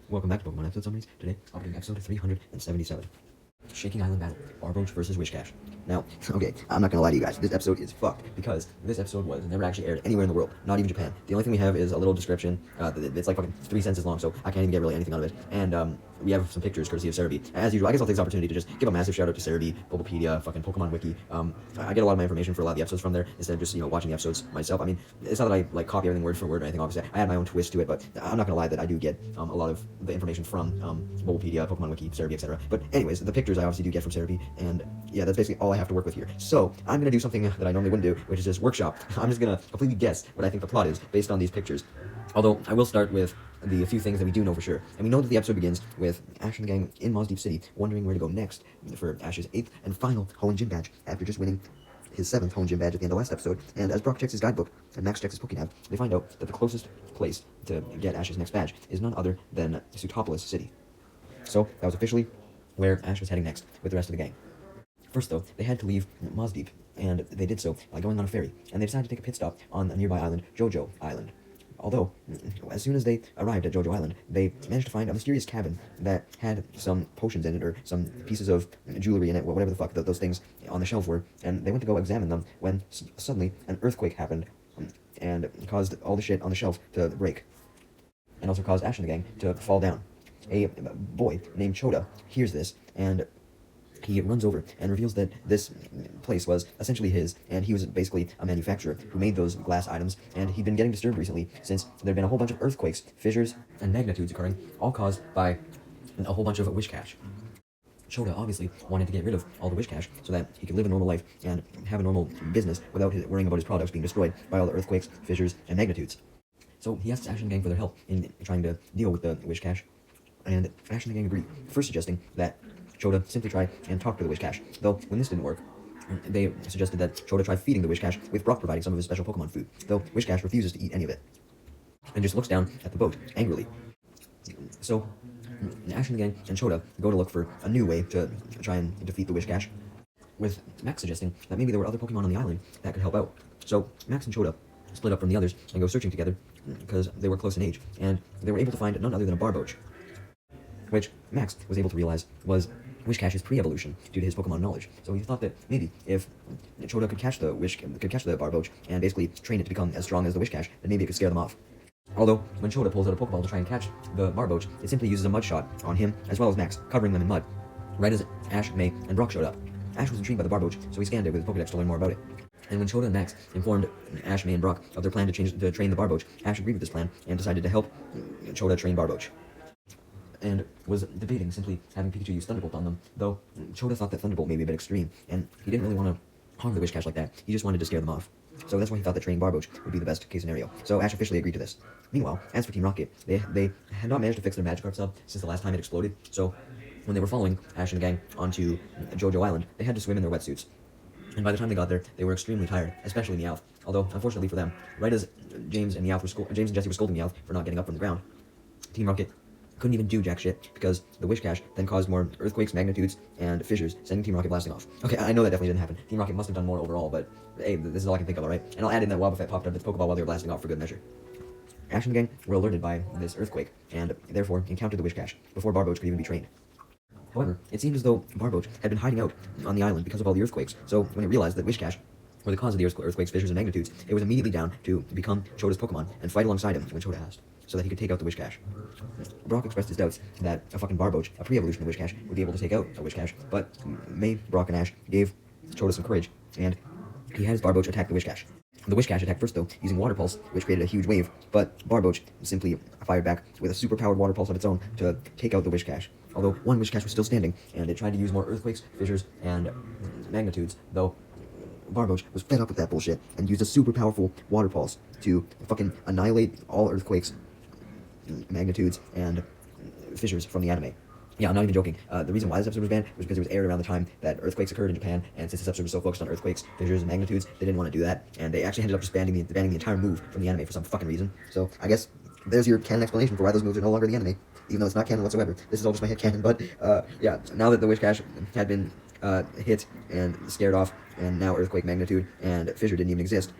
Welcome back to Pokemon Episode Summaries. Today, I'll be doing episode 377. Shaking Island Battle, Barboach versus Wishcash. Now, okay, I'm not gonna lie to you guys, this episode is fucked, because this episode was never actually aired anywhere in the world, not even Japan. The only thing we have is a little description, it's like fucking 3 sentences long, so I can't even get really anything out of it, and we have some pictures courtesy of Cerebi. As usual, I guess I'll take this opportunity to just give a massive shout out to Cerebi, Bulbapedia, fucking Pokemon Wiki. I get a lot of my information for a lot of the episodes from there, instead of just, watching the episodes myself. I mean, it's not that I, copy everything word for word or anything, obviously. I add my own twist to it, but I'm not gonna lie that I do get, a lot of the information from, Bulbapedia, Pokemon Wiki, Cerebi, etc. But anyways, the pictures I obviously do get from Cerebi, and yeah, that's basically all I have to work with here. So, I'm gonna do something that I normally wouldn't do, which is just workshop. I'm just gonna completely guess what I think the plot is, based on these pictures. Although, I will start with the few things that we do know for sure. And we know that the episode begins with Ash and the gang in Moss Deep City, wondering where to go next for Ash's 8th and final Hoenn Gym badge, after just winning his 7th Hoenn Gym badge at the end of last episode. And as Brock checks his guidebook and Max checks his Pokénav, they find out that the closest place to get Ash's next badge is none other than Sutopolis City. So, that was officially where Ash was heading next, with the rest of the gang. First, though, they had to leave Moss Deep, and they did so by going on a ferry, and they decided to take a pit stop on a nearby island, Jojo Island. Although, as soon as they arrived at Jojo Island, they managed to find a mysterious cabin that had some potions in it, or some pieces of jewelry in it, whatever the fuck those things on the shelf were, and they went to go examine them when suddenly an earthquake happened, and caused all the shit on the shelf to break, and also caused Ash and the gang to fall down. A boy named Choda hears this, and he runs over and reveals that this place was essentially his, and he was basically a manufacturer who made those glass items, and he'd been getting disturbed recently since there'd been a whole bunch of earthquakes, fissures, and magnitudes occurring, all caused by a whole bunch of Wishcash. Choda obviously wanted to get rid of all the Wishcash so that he could live a normal life and have a normal business without worrying about his products being destroyed by all the earthquakes, fissures, and magnitudes. So he asks Ash and the gang for their help in trying to deal with the Wishcash, and Ash and the gang agree, first suggesting that Choda simply try and talk to the Wishcash, though when this didn't work, they suggested that Choda try feeding the Wishcash, with Brock providing some of his special Pokemon food, though Wishcash refuses to eat any of it, and just looks down at the boat, angrily. So, Ash and the gang and Choda go to look for a new way to try and defeat the Wishcash, with Max suggesting that maybe there were other Pokemon on the island that could help out. So, Max and Choda split up from the others and go searching together, because they were close in age, and they were able to find none other than a Barboach, which Max was able to realize was Wishcash's pre-evolution due to his Pokemon knowledge. So he thought that maybe if Choda could catch the Barboach and basically train it to become as strong as the Wishcash, then maybe it could scare them off. Although, when Choda pulls out a Pokeball to try and catch the Barboach, it simply uses a mud shot on him as well as Max, covering them in mud, right as Ash, May, and Brock showed up. Ash was intrigued by the Barboach, so he scanned it with his Pokedex to learn more about it. And when Choda and Max informed Ash, May, and Brock of their plan to train the Barboach, Ash agreed with this plan and decided to help Choda train Barboach, and was debating simply having Pikachu use Thunderbolt on them, though Choda thought that Thunderbolt may be a bit extreme, and he didn't really want to harm the Wishcash like that. He just wanted to scare them off. So that's why he thought that training Barboach would be the best case scenario. So Ash officially agreed to this. Meanwhile, as for Team Rocket, they had not managed to fix their Magikarp sub since the last time it exploded, so when they were following Ash and the gang onto Jojo Island, they had to swim in their wetsuits. And by the time they got there, they were extremely tired, especially Meowth. Although, unfortunately for them, right as James and Jesse were scolding Meowth for not getting up from the ground, Team Rocket couldn't even do jack shit, because the Wishcash then caused more earthquakes, magnitudes, and fissures, sending Team Rocket blasting off. Okay, I know that definitely didn't happen. Team Rocket must have done more overall, but hey, this is all I can think of, alright? And I'll add in that Wobbuffet popped up its Pokeball while they were blasting off for good measure. Ash and the gang were alerted by this earthquake, and therefore encountered the Wishcash, before Barboach could even be trained. However, it seemed as though Barboach had been hiding out on the island because of all the earthquakes, so when it realized that Wishcash were the cause of the earthquakes, fissures, and magnitudes, it was immediately down to become Choda's Pokemon and fight alongside him when Choda asked, so that he could take out the Wishcash. Brock expressed his doubts that a fucking Barboach, a pre-evolution of Wishcash, would be able to take out a Wishcash, but May, Brock, and Ash gave Choda some courage, and he had his Barboach attack the Wishcash. The Wishcash attacked first, though, using Water Pulse, which created a huge wave, but Barboach simply fired back with a super-powered Water Pulse of its own to take out the Wishcash. Although one Wishcash was still standing, and it tried to use more earthquakes, fissures, and magnitudes, though Barboach was fed up with that bullshit and used a super powerful Water Pulse to fucking annihilate all earthquakes, magnitudes, and fissures from the anime. Yeah, I'm not even joking. The reason why this episode was banned was because it was aired around the time that earthquakes occurred in Japan, and since this episode was so focused on earthquakes, fissures, and magnitudes, they didn't want to do that, and they actually ended up just banning the entire move from the anime for some fucking reason. So I guess there's your canon explanation for why those moves are no longer in the anime, even though it's not canon whatsoever. This is all just my head canon, but yeah, now that the Wishcash had been hit and scared off, and now earthquake, magnitude, and fissure didn't even exist,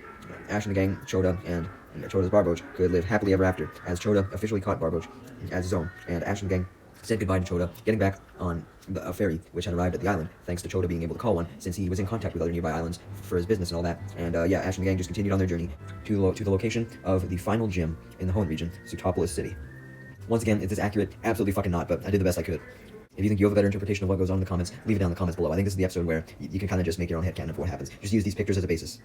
Ash and the gang, Choda, and Choda's Barboach could live happily ever after, as Choda officially caught Barboach as his own, and Ash and the gang said goodbye to Choda, getting back on a ferry which had arrived at the island, thanks to Choda being able to call one, since he was in contact with other nearby islands for his business and all that. And yeah, Ash and the gang just continued on their journey to the location of the final gym in the Hoenn region, Zootopolis City. Once again, is this accurate? Absolutely fucking not, but I did the best I could. If you think you have a better interpretation of what goes on in the comments, leave it down in the comments below. I think this is the episode where you can kind of just make your own headcanon of what happens. Just use these pictures as a basis.